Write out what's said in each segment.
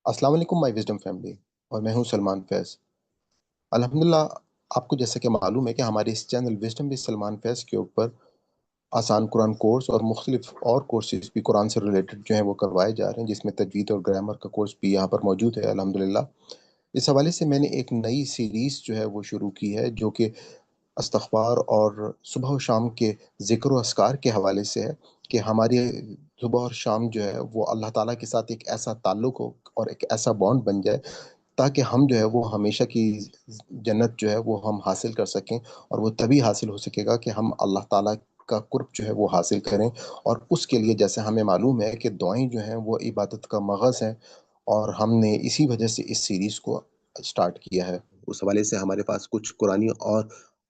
السلام علیکم مائی wisdom family, اور میں ہوں سلمان فیض۔ الحمدللہ، آپ کو جیسا کہ معلوم ہے کہ ہمارے اس چینل وزڈم بھی سلمان فیض کے اوپر آسان قرآن کورس اور مختلف اور کورسز بھی قرآن سے ریلیٹڈ جو ہیں وہ کروائے جا رہے ہیں، جس میں تجوید اور گرامر کا کورس بھی یہاں پر موجود ہے الحمدللہ۔ اس حوالے سے میں نے ایک نئی سیریز جو ہے وہ شروع کی ہے، جو کہ استغفار اور صبح و شام کے ذکر و اذکار کے حوالے سے ہے، کہ ہماری صبح اور شام جو ہے وہ اللہ تعالیٰ کے ساتھ ایک ایسا تعلق ہو اور ایک ایسا بانڈ بن جائے، تاکہ ہم جو ہے وہ ہمیشہ کی جنت جو ہے وہ ہم حاصل کر سکیں۔ اور وہ تبھی حاصل ہو سکے گا کہ ہم اللہ تعالیٰ کا قرب جو ہے وہ حاصل کریں۔ اور اس کے لیے جیسے ہمیں معلوم ہے کہ دعائیں جو ہیں وہ عبادت کا مغز ہیں، اور ہم نے اسی وجہ سے اس سیریز کو سٹارٹ کیا ہے۔ اس حوالے سے ہمارے پاس کچھ قرآنی اور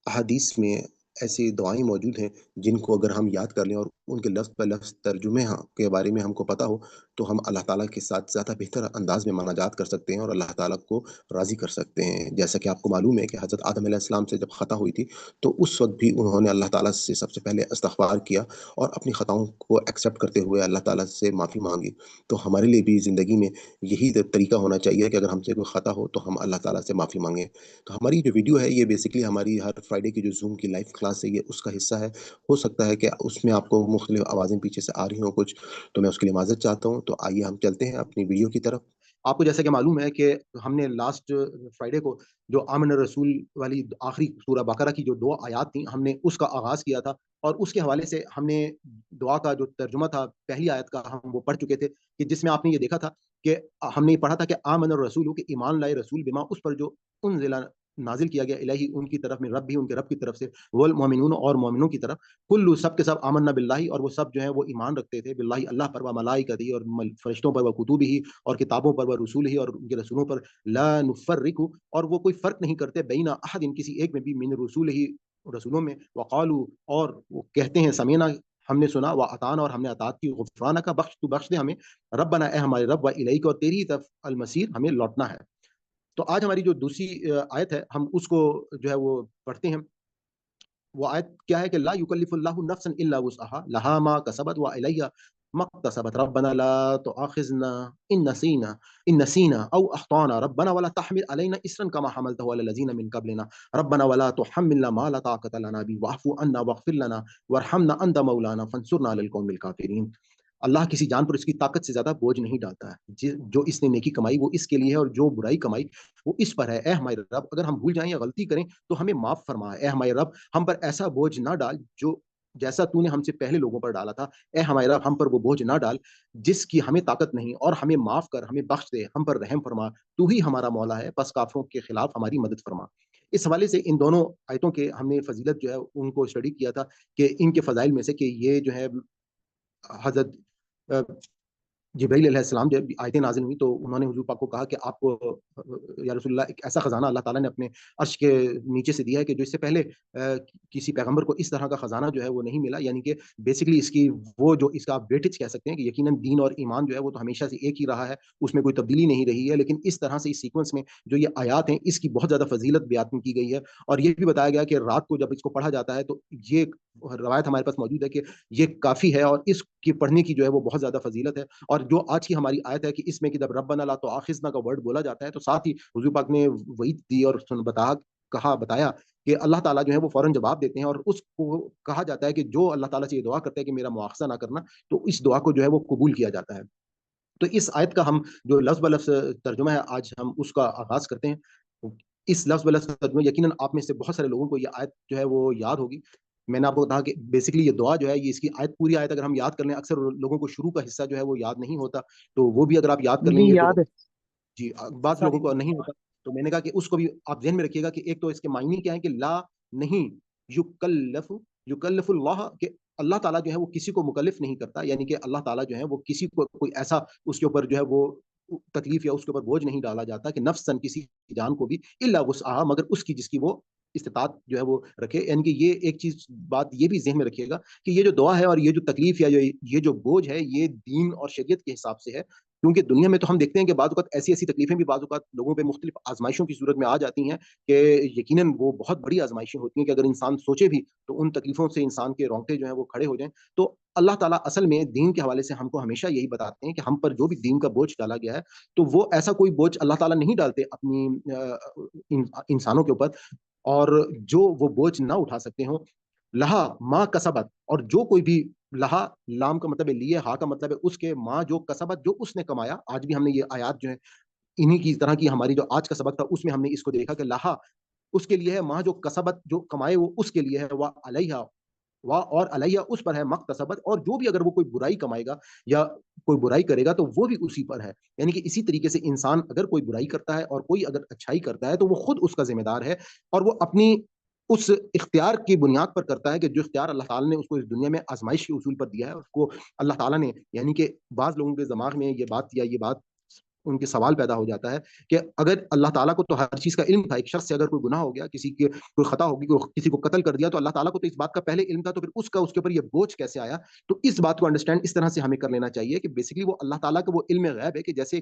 احادیث میں ایسی دعائیں موجود ہیں جن کو اگر ہم یاد کر لیں اور ان کے لفظ بہ لفظ ترجمے کے بارے میں ہم کو پتہ ہو، تو ہم اللہ تعالیٰ کے ساتھ زیادہ بہتر انداز میں مناجات کر سکتے ہیں اور اللہ تعالیٰ کو راضی کر سکتے ہیں۔ جیسا کہ آپ کو معلوم ہے کہ حضرت آدم علیہ السلام سے جب خطا ہوئی تھی، تو اس وقت بھی انہوں نے اللہ تعالیٰ سے سب سے پہلے استغفار کیا اور اپنی خطاؤں کو ایکسیپٹ کرتے ہوئے اللہ تعالیٰ سے معافی مانگی۔ تو ہمارے لیے بھی زندگی میں یہی طریقہ ہونا چاہیے کہ اگر ہم سے کوئی خطا ہو تو ہم اللہ تعالیٰ سے معافی مانگیں۔ تو ہماری جو ویڈیو ہے یہ بیسکلی ہماری ہر فرائیڈے کی جو زوم کی لائیو کلاس ہے، یہ اس کا حصہ ہے۔ ہو سکتا ہے کہ اس میں آپ کو مختلف آوازیں پیچھے سے آ رہی ہوں کچھ، تو میں اس کے لیے معذرت چاہتا ہوں۔ تو آئیے ہم چلتے ہیں اپنی ویڈیو کی طرف۔ آپ کو جیسا کہ معلوم ہے کہ ہم نے لاسٹ فرائیڈے کو جو آمن رسول والی آخری سورہ بقرہ کی جو 2 آیات تھیں، ہم نے اس کا آغاز کیا تھا، اور اس کے حوالے سے ہم نے دعا کا جو ترجمہ تھا پہلی آیت کا، ہم وہ پڑھ چکے تھے، کہ جس میں آپ نے یہ دیکھا تھا کہ ہم نے یہ پڑھا تھا کہ آمن الرسول، کہ ایمان لائے رسول، بما اس پر جو انزل نازل کیا گیا الہی ان کی طرف میں، رب بھی ان کے رب کی طرف سے، والمؤمنون اور مومنوں کی طرف، کل سب کے سب آمنا باللہ، اور وہ سب جو ہے وہ ایمان رکھتے تھے باللہ اللہ پر، و ملائکتہ اور فرشتوں پر، و کتبہ اور کتابوں پر، و رسول ہی اور ان کے رسولوں پر، لا نفرق اور وہ کوئی فرق نہیں کرتے، بین احد کسی ایک میں بھی، من رسول ہی رسولوں میں، وقالو اور وہ کہتے ہیں، سمینا ہم نے سنا، و اطاعنا اور ہم نے اطاعت کی، غفرانہ کا بخش تو بخش دے ہمیں، ربنا اے ہمارے رب، و الیک اور تیری طرف المصیر ہمیں لوٹنا ہے۔ تو آج ہماری جو دوسری آیت ہے، ہم اس کو جو ہے وہ پڑھتے ہیں۔ وہ آیت کیا ہے کہ لا یکلف اللہ نفسا الا وسعها لها ما کسبت والیہ ما اکتسبت ربنا لا تؤاخذنا ان نسینا او اخطانا ربنا ولا تحمل علينا اسرا كما حملته على الذين من قبلنا ربنا ولا تحملنا ما لا طاقة لنا به واعف عنا واغفر لنا وارحمنا انت مولانا فانصرنا على القوم الكافرين۔ اللہ کسی جان پر اس کی طاقت سے زیادہ بوجھ نہیں ڈالتا ہے، جو اس نے نیکی کمائی وہ اس کے لیے ہے، اور جو برائی کمائی وہ اس پر ہے۔ اے ہمارے رب، اگر ہم بھول جائیں یا غلطی کریں تو ہمیں معاف فرما۔ اے ہمارے رب، ہم پر ایسا بوجھ نہ ڈال جو جیسا تو نے ہم سے پہلے لوگوں پر ڈالا تھا۔ اے ہمارے رب، ہم پر وہ بوجھ نہ ڈال جس کی ہمیں طاقت نہیں، اور ہمیں معاف کر، ہمیں بخش دے، ہم پر رحم فرما، تو ہی ہمارا مولا ہے، پس کافروں کے خلاف ہماری مدد فرما۔ اس حوالے سے ان دونوں آیتوں کے ہم نے فضیلت جو ہے ان کو اسٹڈی کیا تھا، کہ ان کے فضائل میں سے کہ یہ جو ہے حضرت جبرائیل علیہ السلام جب آیتیں نازل ہوئی تو انہوں نے حضور پاک کو کہا کہ آپ کو یا رسول اللہ ایک ایسا خزانہ اللہ تعالیٰ نے اپنے عرش کے نیچے سے دیا ہے کہ جو اس سے پہلے کسی پیغمبر کو اس طرح کا خزانہ جو ہے وہ نہیں ملا، یعنی کہ بیسکلی اس کی وہ جو اس کا آپ ویٹیج کہہ سکتے ہیں کہ یقیناً دین اور ایمان جو ہے وہ تو ہمیشہ سے ایک ہی رہا ہے، اس میں کوئی تبدیلی نہیں رہی ہے، لیکن اس طرح سے اس سیکوینس میں جو یہ آیات ہیں اس کی بہت زیادہ فضیلت بیان کی گئی ہے، اور یہ بھی بتایا گیا کہ رات کو جب اس کو پڑھا جاتا ہے تو یہ روایت ہمارے پاس موجود ہے کہ یہ کافی ہے، اور اس کی پڑھنے کی جو ہے وہ بہت زیادہ فضیلت ہے۔ اور جو آج کی ہماری آیت ہے کہ اس میں کہ جب ربنا لا تؤاخذنا کا ورڈ بولا جاتا ہے تو ساتھ ہی حضور پاک نے وعید دی اور بتایا کہ اللہ تعالیٰ جو ہے وہ فوراً جواب دیتے ہیں، اور اس کو کہا جاتا ہے کہ جو اللہ تعالیٰ سے یہ دعا کرتا ہے کہ میرا مواخذہ نہ کرنا، تو اس دعا کو جو ہے وہ قبول کیا جاتا ہے۔ تو اس آیت کا ہم جو لفظ بلفظ ترجمہ ہے آج ہم اس کا آغاز کرتے ہیں۔ اس لفظ بلفظ ترجمہ یقیناً آپ میں سے بہت سارے لوگوں کو یہ آیت جو ہے وہ یاد ہوگی۔ میں نے آپ کو کہا کہ بیسکلی یہ دعا جو ہے یہ اس کی آیت پوری آیت اگر ہم یاد کر لیں، اکثر لوگوں کو شروع کا حصہ جو ہے وہ یاد نہیں ہوتا، تو وہ بھی اگر آپ یاد کر لیں نہیں گے تو یاد ہے جی، بعض ساری لوگوں کو نہیں ہوتا، تو میں نے کہا کہ اس کو بھی آپ ذہن میں رکھیے گا کہ ایک تو اس کے معنی کیا ہے کہ لا نہیں، یکلف یکلف اللہ، کہ اللہ تعالیٰ جو ہے وہ کسی کو مکلف نہیں کرتا، یعنی کہ اللہ تعالیٰ جو ہے وہ کسی کو کوئی ایسا اس کے اوپر جو ہے وہ تکلیف یا اس کے اوپر بوجھ نہیں ڈالا جاتا کہ نفسن کسی جان کو بھی الا وسعها، مگر اس کی جس کی وہ استطاعت جو ہے وہ رکھے۔ یعنی کہ یہ ایک چیز بات یہ بھی ذہن میں رکھیے گا کہ یہ جو دعا ہے اور یہ جو تکلیف یا یہ جو بوجھ ہے یہ دین اور شریعت کے حساب سے ہے، کیونکہ دنیا میں تو ہم دیکھتے ہیں کہ بعض اوقات ایسی ایسی تکلیفیں بھی بعض اوقات لوگوں پہ مختلف آزمائشوں کی صورت میں آ جاتی ہیں کہ یقیناً وہ بہت بڑی آزمائشیں ہوتی ہیں کہ اگر انسان سوچے بھی تو ان تکلیفوں سے انسان کے رونگٹے جو ہیں وہ کھڑے ہو جائیں. تو اللہ تعالیٰ اصل میں دین کے حوالے سے ہم کو ہمیشہ یہی بتاتے ہیں کہ ہم پر جو بھی دین کا بوجھ ڈالا گیا ہے تو وہ ایسا کوئی بوجھ اللہ تعالیٰ نہیں ڈالتے اپنی انسانوں کے اوپر اور جو وہ بوجھ نہ اٹھا سکتے ہوں. لہا ماں کسبت، اور جو کوئی بھی، لہا لام کا مطلب ہے لیے، ہا کا مطلب ہے اس کے، ماں جو کسبت جو اس نے کمایا. آج بھی ہم نے یہ آیات جو ہے انہی کی طرح کی، ہماری جو آج کا سبق تھا اس میں ہم نے اس کو دیکھا کہ لہا اس کے لیے ہے، ماں جو کسبت جو کمائے وہ اس کے لیے ہے، وہ علیہ، واہ اور علیہ اس پر ہے، مقتصبت، اور جو بھی اگر وہ کوئی برائی کمائے گا یا کوئی برائی کرے گا تو وہ بھی اسی پر ہے. یعنی کہ اسی طریقے سے انسان اگر کوئی برائی کرتا ہے اور کوئی اگر اچھائی کرتا ہے تو وہ خود اس کا ذمہ دار ہے، اور وہ اپنی اس اختیار کی بنیاد پر کرتا ہے کہ جو اختیار اللہ تعالیٰ نے اس کو اس دنیا میں آزمائش کے اصول پر دیا ہے اس کو اللہ تعالیٰ نے. یعنی کہ بعض لوگوں کے دماغ میں یہ بات یا یہ بات ان کے سوال پیدا ہو جاتا ہے کہ اگر اللہ تعالیٰ کو تو ہر چیز کا علم تھا، ایک شخص سے اگر کوئی گناہ ہو گیا، کسی کے کوئی خطا ہوگی، کسی کو قتل کر دیا، تو اللہ تعالیٰ کو تو اس بات کا پہلے علم تھا، تو پھر اس کا اس کے اوپر یہ بوجھ کیسے آیا؟ تو اس بات کو انڈرسٹینڈ اس طرح سے ہمیں کر لینا چاہیے کہ بیسیکلی وہ اللہ تعالیٰ کا وہ علم غیب ہے کہ جیسے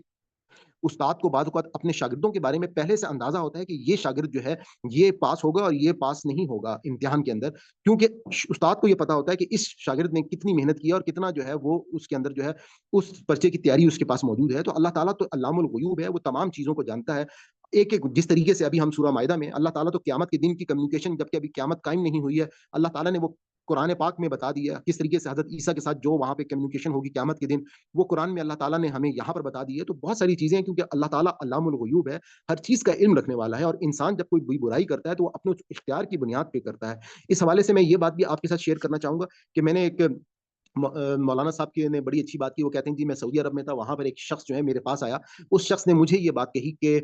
استاد کو بعض اوقات اپنے شاگردوں کے بارے میں پہلے سے اندازہ ہوتا ہے کہ یہ شاگرد جو ہے یہ پاس ہوگا اور یہ پاس نہیں ہوگا امتحان کے اندر، کیونکہ استاد کو یہ پتا ہوتا ہے کہ اس شاگرد نے کتنی محنت کی اور کتنا جو ہے وہ اس کے اندر جو ہے اس پرچے کی تیاری اس کے پاس موجود ہے. تو اللہ تعالیٰ تو علام الغیوب ہے، وہ تمام چیزوں کو جانتا ہے. ایک ایک جس طریقے سے ابھی ہم سورہ مائدہ میں اللہ تعالیٰ تو قیامت کے دن کی کمیونیکیشن، جبکہ ابھی قیامت قائم نہیں ہوئی ہے، اللہ تعالیٰ نے وہ قرآن پاک میں بتا دیا کس طریقے سے حضرت عیسیٰ کے ساتھ جو وہاں پہ کمیونیکیشن ہوگی قیامت کے دن، وہ قرآن میں اللہ تعالیٰ نے ہمیں یہاں پر بتا دی ہے. تو بہت ساری چیزیں ہیں کیونکہ اللہ تعالیٰ علام الغیوب ہے، ہر چیز کا علم رکھنے والا ہے، اور انسان جب کوئی برائی کرتا ہے تو وہ اپنے اختیار کی بنیاد پہ کرتا ہے. اس حوالے سے میں یہ بات بھی آپ کے ساتھ شیئر کرنا چاہوں گا کہ میں نے ایک مولانا صاحب کی نے بڑی اچھی بات کی. وہ کہتے ہیں جی میں سعودی عرب میں تھا، وہاں پر ایک شخص جو ہے میرے پاس آیا، اس شخص نے مجھے یہ بات کہی کہ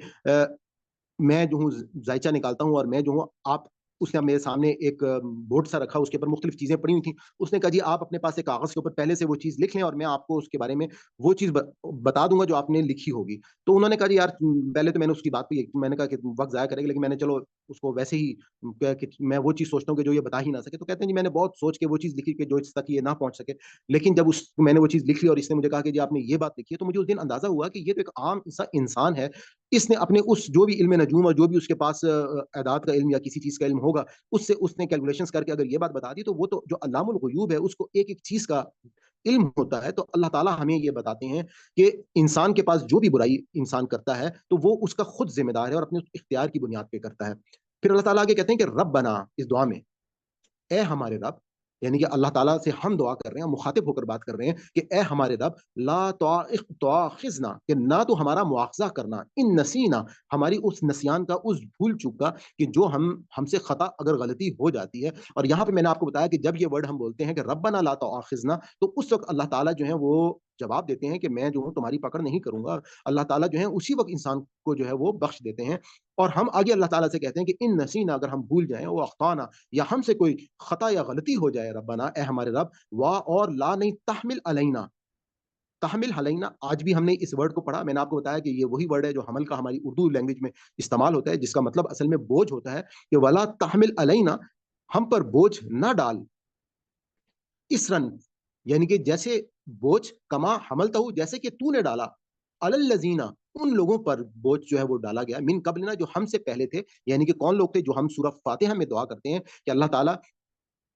میں جو ہوں ذائچہ نکالتا ہوں اور میں جو ہوں آپ، اس نے میرے سامنے ایک بورڈ سا رکھا، اس کے اوپر مختلف چیزیں پڑی ہوئی تھیں. اس نے کہا جی آپ اپنے پاس ایک کاغذ کے اوپر پہلے سے وہ چیز لکھ لیں اور میں آپ کو اس کے بارے میں وہ چیز بتا دوں گا جو آپ نے لکھی ہوگی. تو انہوں نے کہا جی یار پہلے تو میں نے اس کی بات پہ میں نے کہا کہ وقت ضائع کرے گا، لیکن میں نے چلو اس کو ویسے ہی کہ میں وہ چیز سوچتا ہوں کہ جو یہ بتا ہی نہ سکے. تو کہتے ہیں جی میں نے بہت سوچ کے وہ چیز لکھی کہ جو اس تک یہ نہ پہنچ سکے، لیکن جب میں نے وہ چیز لکھ لی اور اس نے مجھے کہا کہ جی آپ نے یہ بات لکھی ہے، تو مجھے اس دن اندازہ ہوا کہ یہ تو ایک عام انسان ہے، اس نے اپنے اس جو بھی علم نجوم اور جو بھی اس کے پاس اعداد کا علم یا کسی چیز کا علم ہوگا اس نے کیلکولیشنز کر کے اگر یہ بات بتا دی، تو وہ تو جو علام الغیوب ہے اس کو ایک ایک چیز کا علم ہوتا ہے. تو اللہ تعالیٰ ہمیں یہ بتاتے ہیں کہ انسان کے پاس جو بھی برائی انسان کرتا ہے تو وہ اس کا خود ذمہ دار ہے اور اپنے اختیار کی بنیاد پہ کرتا ہے. پھر اللہ تعالیٰ آگے کہتے ہیں کہ رب بنا، اس دعا میں اے ہمارے رب، یعنی کہ اللہ تعالیٰ سے ہم دعا کر رہے ہیں، مخاطب ہو کر بات کر رہے ہیں کہ اے ہمارے رب، لا تواخذنا، کہ نہ تو ہمارا مواخذہ کرنا، ان نسینا، ہماری اس نسیان کا، اس بھول چوک کا، کہ جو ہم سے خطا اگر غلطی ہو جاتی ہے. اور یہاں پہ میں نے آپ کو بتایا کہ جب یہ ورڈ ہم بولتے ہیں کہ ربنا لا تواخذنا، تو اس وقت اللہ تعالیٰ جو ہے وہ جواب دیتے ہیں کہ میں جو ہوں تمہاری پکڑ نہیں کروں گا. اللہ تعالیٰ جو ہے اسی وقت انسان کو جو ہے وہ بخش دیتے ہیں. اور ہم آگے اللہ تعالیٰ سے کہتے ہیں کہ ان نسینا، اگر ہم بھول جائیں، وہ اخطانا، یا ہم سے کوئی خطا یا غلطی ہو جائے، ربنا اے ہمارے رب، وا اور لا نہیں، تحمل علینا، تحمل علینا، آج بھی ہم نے اس ورڈ کو پڑھا. میں نے آپ کو بتایا کہ یہ وہی ورڈ ہے جو حمل کا ہماری اردو لینگویج میں استعمال ہوتا ہے، جس کا مطلب اصل میں بوجھ ہوتا ہے کہ ولا تحمل علینا، ہم پر بوجھ نہ ڈال، اسرن، یعنی کہ جیسے بوجھ، کما حملتہ، جیسے کہ تو نے ڈالا، الذین، ان لوگوں پر بوجھ جو ہے وہ ڈالا گیا، من قبلنا، جو ہم سے پہلے تھے. یعنی کہ کون لوگ تھے؟ جو ہم سورہ فاتحہ میں دعا کرتے ہیں کہ اللہ تعالیٰ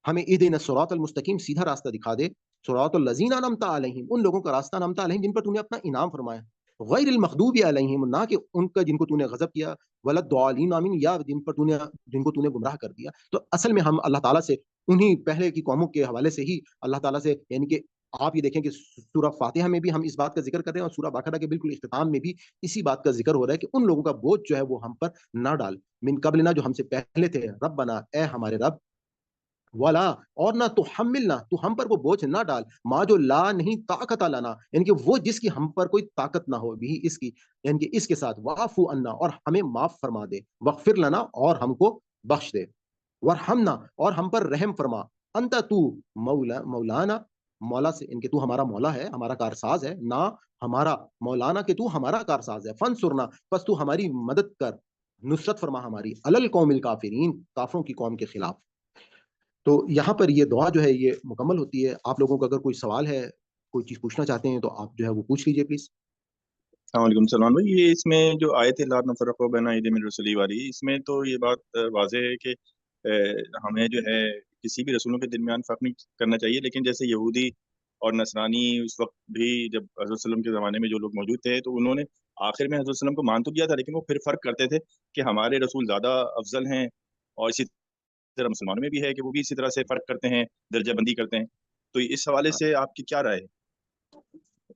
ہمیں اہدنا الصراط المستقیم، سیدھا راستہ دکھا دے، صراط الذین انعمت علیہم، ان لوگوں کا راستہ انعمت علیہم جن پر تو نے اپنا انعام فرمایا، غیر المغضوب علیہم، نہ کہ ان کا جن کو تو نے غضب کیا، ولا الضالین آمین، یا جن کو تو نے گمراہ کر دیا. تو اصل میں ہم اللہ تعالیٰ سے انہی پہلے کی قوموں کے حوالے سے ہی اللہ تعالیٰ سے، یعنی کہ آپ یہ دیکھیں کہ سورہ فاتحہ میں بھی ہم اس بات کا ذکر کر رہے ہیں اور سورہ بقرہ کے بالکل اختتام میں بھی اسی بات کا ذکر ہو رہا ہے کہ ان لوگوں کا بوجھ جو ہے وہ ہم پر نہ ڈال، من قبلنا، جو ہم سے پہلے تھے، ربنا اے ہمارے رب، والا اور نہ تو حملنا، تو ہم پر وہ بوجھ نہ ڈال، ماں جو لا نہیں طاقت لنا، یعنی کہ وہ جس کی ہم پر کوئی طاقت نہ ہو بھی اس کی، یعنی کہ اس کے ساتھ واعفو عنا، اور ہمیں معاف فرما دے، وغفر لنا، اور ہم کو بخش دے، ورحمنا، اور ہم پر رحم فرما، انت تو مولانا، مولا سے ان کے تو ہمارا مولا ہے، ہمارا کارساز ہے، نہ ہمارا مولانا کہ تو ہمارا کارساز ہے، فنصرنا، پس تو ہماری مدد کر، نصرت فرما ہماری، علی القوم الکافرین، کافروں کی قوم کے خلاف. تو یہاں پر یہ دعا جو ہے یہ مکمل ہوتی ہے. آپ لوگوں کو اگر کوئی سوال ہے، کوئی چیز پوچھنا چاہتے ہیں تو آپ جو ہے وہ پوچھ لیجیے پلیز. السلام علیکم سلمان بھائی، یہ اس میں جو آیت لا نفرق بین احد من رسلی والی، اس میں تو یہ بات واضح ہے کہ ہمیں جو ہے کسی بھی رسولوں کے درمیان فرق نہیں کرنا چاہیے. لیکن جیسے یہودی اور نصرانی اس وقت بھی جب حضرت وسلم کے زمانے میں جو لوگ موجود تھے تو انہوں نے آخر میں حضرت وسلم کو مان تو لیا تھا، لیکن وہ پھر فرق کرتے تھے کہ ہمارے رسول زیادہ افضل ہیں. اور اسی طرح مسلمانوں میں بھی ہے کہ وہ بھی اسی طرح سے فرق کرتے ہیں، درجہ بندی کرتے ہیں. تو اس حوالے سے آپ کی کیا رائے ہے؟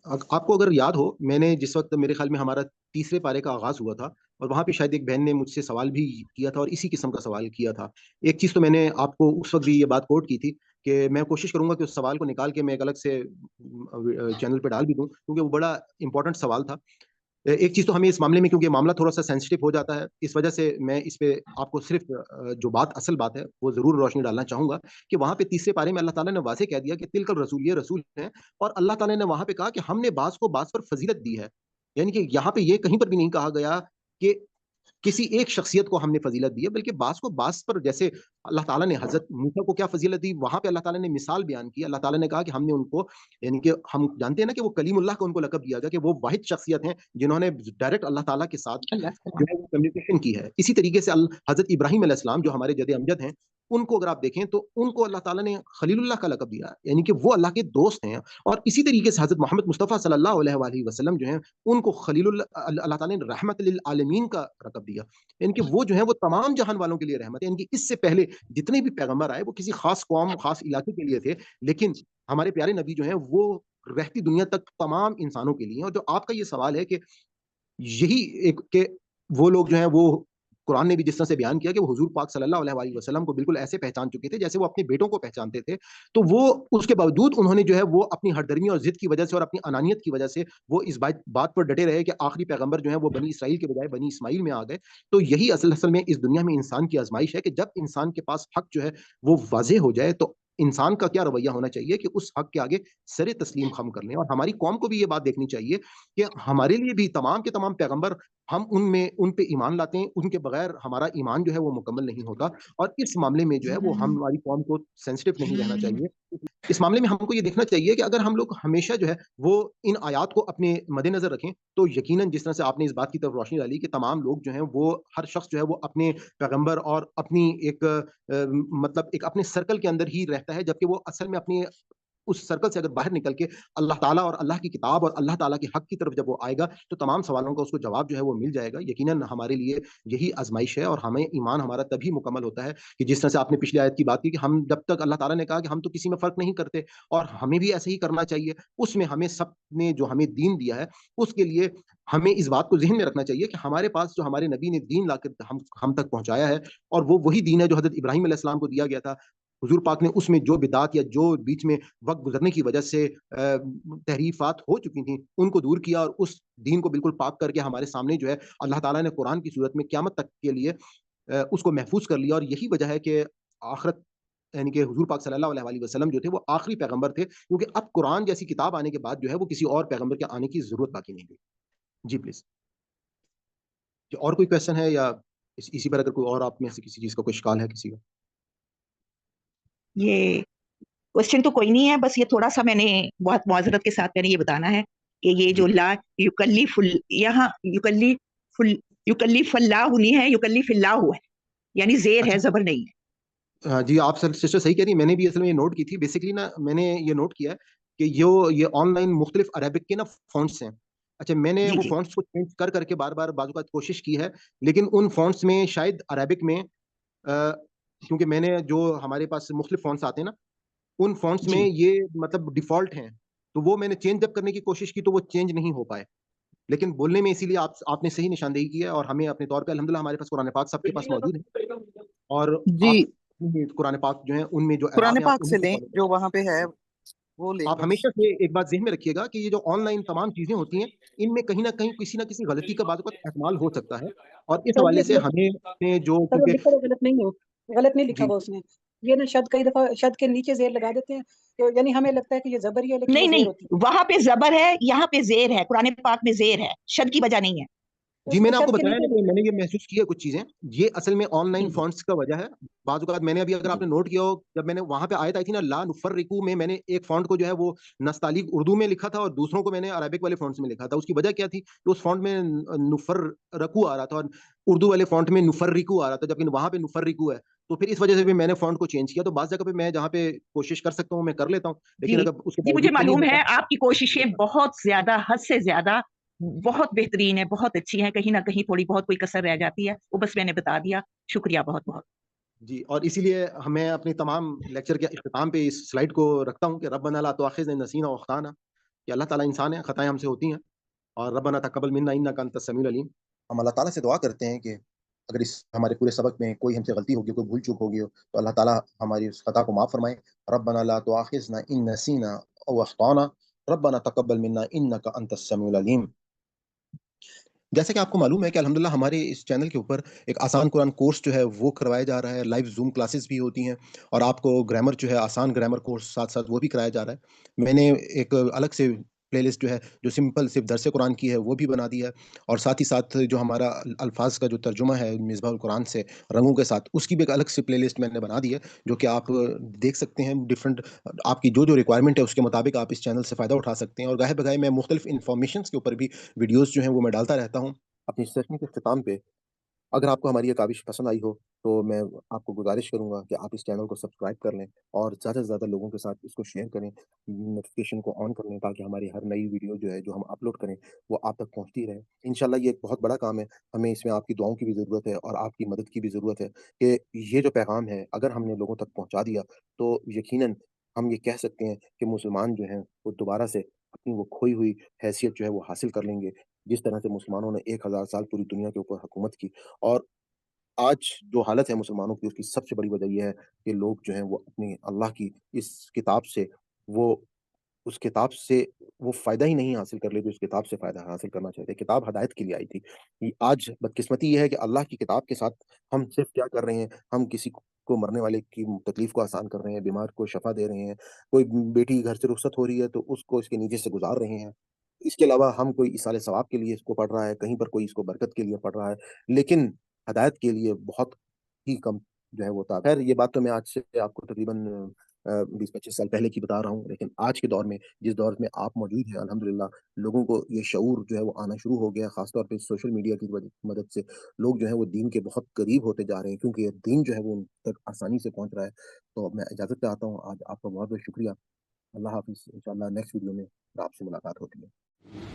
آپ کو اگر یاد ہو، میں نے جس وقت میرے خیال میں ہمارا تیسرے پارے کا آغاز ہوا تھا اور وہاں پہ شاید ایک بہن نے مجھ سے سوال بھی کیا تھا اور اسی قسم کا سوال کیا تھا. ایک چیز تو میں نے آپ کو اس وقت بھی یہ بات کوٹ کی تھی کہ میں کوشش کروں گا کہ اس سوال کو نکال کے میں ایک الگ سے چینل پہ ڈال بھی دوں، کیونکہ وہ بڑا امپورٹنٹ سوال تھا. ایک چیز تو ہمیں اس معاملے میں، کیونکہ معاملہ تھوڑا سا سینسٹیو ہو جاتا ہے، اس وجہ سے میں اس پہ آپ کو صرف جو اصل بات ہے وہ ضرور روشنی ڈالنا چاہوں گا کہ وہاں پہ تیسرے پارے میں اللہ تعالیٰ نے واضح کہہ دیا کہ تلک الرسول، یہ رسول ہیں، اور اللہ تعالیٰ نے وہاں پہ کہا کہ ہم نے بعض کو بعض پر فضیلت دی ہے. یعنی کہ یہاں پہ یہ کہیں پر بھی نہیں کہا گیا کہ کسی ایک شخصیت کو ہم نے فضیلت دی ہے، بلکہ بعض کو بعض پر، جیسے اللہ تعالیٰ نے حضرت موسیٰ کو کیا فضیلت دی، وہاں پہ اللہ تعالیٰ نے مثال بیان کی. اللہ تعالیٰ نے کہا کہ ہم نے ان کو، یعنی کہ ہم جانتے ہیں نا کہ وہ کلیم اللہ کا ان کو لقب دیا گیا کہ وہ واحد شخصیت ہیں جنہوں نے ڈائریکٹ اللہ تعالیٰ کے ساتھ جو ہے وہ کمیونیکیشن کی ہے. اسی طریقے سے حضرت ابراہیم علیہ السلام جو ہمارے جد امجد ہیں، ان کو اگر آپ دیکھیں تو ان کو اللہ تعالیٰ نے خلیل اللہ کا لقب دیا، یعنی کہ وہ اللہ کے دوست ہیں. اور اسی طریقے سے حضرت محمد مصطفیٰ صلی اللہ علیہ وآلہ وسلم جو ہیں، ان کو خلیل اللہ تعالیٰ نے رحمت للعالمین کا لقب دیا، یعنی کہ وہ جو ہیں وہ تمام جہان والوں کے لیے رحمت ہے. یعنی کہ اس سے پہلے جتنے بھی پیغمبر آئے وہ کسی خاص قوم، خاص علاقے کے لیے تھے، لیکن ہمارے پیارے نبی جو ہیں وہ رہتی دنیا تک تمام انسانوں کے لیے. اور جو آپ کا یہ سوال ہے کہ یہی ایک کہ وہ لوگ جو ہیں وہ، قرآن نے بھی جس طرح سے بیان کیا کہ وہ حضور پاک صلی اللہ علیہ وآلہ وسلم کو بالکل ایسے پہچان چکے تھے جیسے وہ اپنے بیٹوں کو پہچانتے تھے، تو وہ اس کے باوجود انہوں نے جو ہے وہ اپنی ہردرمی اور ضد کی وجہ سے اور اپنی انانیت کی وجہ سے وہ اس بات پر ڈٹے رہے کہ آخری پیغمبر جو ہے وہ بنی اسرائیل کے بجائے بنی اسماعیل میں آ گئے. تو یہی اصل میں اس دنیا میں انسان کی آزمائش ہے کہ جب انسان کے پاس حق جو ہے وہ واضح ہو جائے تو انسان کا کیا رویہ ہونا چاہیے کہ اس حق کے آگے سر تسلیم خم کر لیں. اور ہماری قوم کو بھی یہ بات دیکھنی چاہیے کہ ہمارے لیے بھی تمام کے تمام پیغمبر، ہم ان پہ ایمان لاتے ہیں، ان کے بغیر ہمارا ایمان جو ہے وہ مکمل نہیں ہوتا. اور اس معاملے میں جو ہے وہ ہماری قوم کو سینسٹیو نہیں رہنا چاہیے. اس معاملے میں ہم کو یہ دیکھنا چاہیے کہ اگر ہم لوگ ہمیشہ جو ہے وہ ان آیات کو اپنے مد نظر رکھیں تو یقیناً جس طرح سے آپ نے اس بات کی طرف روشنی ڈالی کہ تمام لوگ جو ہیں وہ، ہر شخص جو ہے وہ اپنے پیغمبر اور اپنی ایک مطلب ایک اپنے سرکل کے اندر ہی رہتا ہے، جبکہ وہ اصل میں اپنی اس سرکل سے اگر باہر نکل کے اللہ تعالیٰ اور اللہ کی کتاب اور اللہ تعالیٰ کے حق کی طرف جب وہ آئے گا تو تمام سوالوں کا اس کو جواب جو ہے وہ مل جائے گا. یقیناً ہمارے لیے یہی آزمائش ہے اور ہمیں ایمان ہمارا تبھی مکمل ہوتا ہے کہ جس طرح سے آپ نے پچھلی آیت کی بات کی کہ ہم جب تک، اللہ تعالیٰ نے کہا کہ ہم تو کسی میں فرق نہیں کرتے اور ہمیں بھی ایسے ہی کرنا چاہیے. اس میں ہمیں سب نے جو ہمیں دین دیا ہے اس کے لیے ہمیں اس بات کو ذہن میں رکھنا چاہیے کہ ہمارے پاس جو ہمارے نبی نے دین لا کر ہم تک پہنچایا ہے اور وہ وہی دین ہے جو حضرت ابراہیم علیہ السلام کو دیا گیا تھا. حضور پاک نے اس میں جو بدعات یا جو بیچ میں وقت گزرنے کی وجہ سے تحریفات ہو چکی تھیں ان کو دور کیا اور اس دین کو بالکل پاک کر کے ہمارے سامنے جو ہے اللہ تعالیٰ نے قرآن کی صورت میں قیامت تک کے لیے اس کو محفوظ کر لیا. اور یہی وجہ ہے کہ آخرت، یعنی کہ حضور پاک صلی اللہ علیہ وسلم جو تھے وہ آخری پیغمبر تھے، کیونکہ اب قرآن جیسی کتاب آنے کے بعد جو ہے وہ کسی اور پیغمبر کے آنے کی ضرورت باقی نہیں گئی. جی پلیز، اور کوئی کوشچن ہے یا اسی پر اگر کوئی اور آپ میں سے کسی چیز کا کوئی اشکال ہے کسی کا؟ یہ کوشچن تو کوئی نہیں ہے، بس یہ تھوڑا سا میں نے بہت معذرت کے ساتھ میں نے یہ بتانا ہے کہ یہ جو لا یکلف یہاں یکلف اللہ نہیں ہے، یکلف اللہ ہے، یعنی زیر ہے، زبر نہیں ہے. جی آپ سسٹر صحیح کہہ رہی ہیں. میں نے بھی اصل میں یہ نوٹ کی تھی. بیسکلی نا میں نے یہ نوٹ کیا ہے کہ یہ آن لائن مختلف عربک کے نا فونٹس ہیں. اچھا، میں نے وہ فونٹس کو چینج کر کے بار بار بعض اوقات کوشش کی ہے، لیکن ان فونٹس میں شاید عربک میں کیونکہ میں نے جو ہمارے پاس مختلف فونٹس آتے ہیں نا ان فونٹس میں یہ مطلب ڈیفالٹ ہیں، تو وہ میں نے چینج جب کرنے کی کوشش کی تو وہ چینج نہیں ہو پائے. لیکن بولنے میں اسی لیے آپ نے صحیح نشاندہی کی ہے اور ہمیں اپنے طور پہ الحمدللہ ہمارے پاس قرآن پاک سب کے پاس موجود ہے اور جی آپ قرآن پاک جو ہیں ان میں جو قرآن اعراب ہیں آپ پاک سے انہیں لیں فالو جو کریں. وہاں پہ ہے وہ لیں آپ بس. ہمیشہ سے ایک بات ذہن میں رکھیے گا کہ یہ جو آن لائن تمام چیزیں ہوتی ہیں ان میں کہیں نہ کسی غلطی کا بعض اوقات احتمال ہو سکتا ہے اور اس حوالے سے ہمیں اپنے جو کیونکہ غلط نہیں لکھا جی ہوا اس نے. یہ نا شد کئی دفعہ شد کے نیچے زیر لگا دیتے ہیں تو یعنی ہمیں لگتا ہے کہ یہ زبر ہی ہے لیکن نہیں وہ زیر نہیں، ہوتی ہے. وہاں پہ زبر ہے، یہاں پہ زیر ہے، قرآن پاک میں زیر ہے، شد کی وجہ نہیں ہے. جی میں نے آپ کو ارشاد کے بتایا نا نیچے کہ میں نے یہ محسوس کیا کچھ چیزیں، یہ اصل میں آن لائن فونٹس کا وجہ ہے۔ بعض اوقات میں نے ابھی اگر آپ نے نوٹ کیا ہو، جب میں نے وہاں پہ آیت آئی تھی نا لا نفرقو میں نے ایک فونٹ کو جو ہے وہ نستعلیق اردو میں لکھا تھا اور دوسروں کو میں نے عربک والے فونٹس میں لکھا تھا۔ اس کی وجہ کیا تھی کہ اس فونٹ میں نفرقو آ رہا تھا اور اردو والے فونٹ میں نفرقو آ رہا تھا، جبکہ وہاں پہ نفرقو ہے۔ تو پھر اس وجہ سے بھی میں نے فونٹ کو چینج کیا۔ تو بعض جگہ پہ میں جہاں پہ کوشش کر سکتا ہوں میں کر لیتا ہوں، لیکن جی اگر اس کے جی مجھے باوجود بھی نہیں معلوم ہوتا۔ ہے آپ کی کوششیں بہت زیادہ، حد سے زیادہ بہت بہترین ہے، بہت اچھی ہیں، کہیں نہ کہیں تھوڑی بہت کوئی کسر رہ جاتی ہے، وہ بس میں نے بتا دیا۔ شکریہ بہت بہت۔ جی، اور اسی لیے میں اپنی تمام لیکچر کے اختتام پہ اس سلائڈ کو رکھتا ہوں کہ ربنا لا تؤاخذنا ان نسینا او اخطانا، کہ اللہ تعالیٰ انسان ہے، خطائیں ہم سے ہوتی ہیں، اور ربنا تقبل منا انک انت السمیع العلیم۔ ہم اللہ تعالیٰ سے دعا کرتے ہیں کہ اگر اس ہمارے پورے سبق میں کوئی ہم سے غلطی ہوگی، کوئی بھول چوک ہوگی ہو، تو اللہ تعالیٰ ہماری اس خطا کو معاف فرمائے۔ ربنا لا تؤاخذنا ان نسینا او اخطانا ربنا تقبل منا انک انت السمیع العلیم۔ جیسا کہ آپ کو معلوم ہے کہ الحمدللہ ہمارے اس چینل کے اوپر ایک آسان قرآن کورس جو ہے وہ کروایا جا رہا ہے، لائیو زوم کلاسز بھی ہوتی ہیں، اور آپ کو گرامر جو ہے آسان گرامر کورس ساتھ ساتھ وہ بھی کرایا جا رہا ہے۔ میں نے ایک الگ سے پلے لسٹ جو ہے جو سمپل صرف درس قرآن کی ہے وہ بھی بنا دی ہے، اور ساتھ ہی ساتھ جو ہمارا الفاظ کا جو ترجمہ ہے مصباح القرآن سے رنگوں کے ساتھ، اس کی بھی ایک الگ سے پلے لسٹ میں نے بنا دی ہے، جو کہ آپ دیکھ سکتے ہیں۔ ڈفرنٹ آپ کی جو ریکوائرمنٹ ہے اس کے مطابق آپ اس چینل سے فائدہ اٹھا سکتے ہیں، اور گاہے بگاہے میں مختلف انفارمیشنس کے اوپر بھی ویڈیوز جو ہیں وہ میں ڈالتا رہتا ہوں۔ اپنی سیشن کے اختتام پہ اگر آپ کو ہماری یہ کاوش پسند آئی ہو تو میں آپ کو گزارش کروں گا کہ آپ اس چینل کو سبسکرائب کر لیں اور زیادہ سے زیادہ لوگوں کے ساتھ اس کو شیئر کریں، نوٹیفیکیشن کو آن کر لیں، تاکہ ہماری ہر نئی ویڈیو جو ہے جو ہم اپلوڈ کریں وہ آپ تک پہنچتی رہے۔ انشاءاللہ یہ ایک بہت بڑا کام ہے، ہمیں اس میں آپ کی دعاؤں کی بھی ضرورت ہے اور آپ کی مدد کی بھی ضرورت ہے کہ یہ جو پیغام ہے اگر ہم نے لوگوں تک پہنچا دیا تو یقیناً ہم یہ کہہ سکتے ہیں کہ مسلمان جو ہیں وہ دوبارہ سے اپنی وہ کھوئی ہوئی حیثیت جو ہے وہ حاصل کر لیں گے، جس طرح سے مسلمانوں نے 1000 سال پوری دنیا کے اوپر حکومت کی۔ اور آج جو حالت ہے مسلمانوں کی، اس کی سب سے بڑی وجہ یہ ہے کہ لوگ جو ہیں وہ اپنی اللہ کی اس کتاب سے وہ اس کتاب سے وہ فائدہ ہی نہیں حاصل کر لیتے، اس کتاب سے فائدہ حاصل کرنا چاہتے ہیں۔ کتاب ہدایت کے لیے آئی تھی۔ آج بدقسمتی یہ ہے کہ اللہ کی کتاب کے ساتھ ہم صرف کیا کر رہے ہیں، ہم کسی کو مرنے والے کی تکلیف کو آسان کر رہے ہیں، بیمار کو شفا دے رہے ہیں، کوئی بیٹی گھر سے رخصت ہو رہی ہے تو اس کو اس کے نیچے سے گزار رہے ہیں۔ اس کے علاوہ ہم کوئی ایصال ثواب کے لیے اس کو پڑھ رہا ہے، کہیں پر کوئی اس کو برکت کے لیے پڑھ رہا ہے، لیکن ہدایت کے لیے بہت ہی کم جو ہے وہ تھا۔ خیر یہ بات تو میں آج سے آپ کو تقریباً 20-25 سال پہلے کی بتا رہا ہوں، لیکن آج کے دور میں جس دور میں آپ موجود ہیں الحمدللہ لوگوں کو یہ شعور جو ہے وہ آنا شروع ہو گیا، خاص طور پہ سوشل میڈیا کی مدد سے لوگ جو ہیں وہ دین کے بہت قریب ہوتے جا رہے ہیں، کیونکہ یہ دین جو ہے وہ ان تک آسانی سے پہنچ رہا ہے۔ تو میں اجازت چاہتا ہوں، آج آپ کا بہت بہت شکریہ۔ اللہ حافظ، انشاءاللہ نیکسٹ ویڈیو میں آپ سے ملاقات ہوتی ہے۔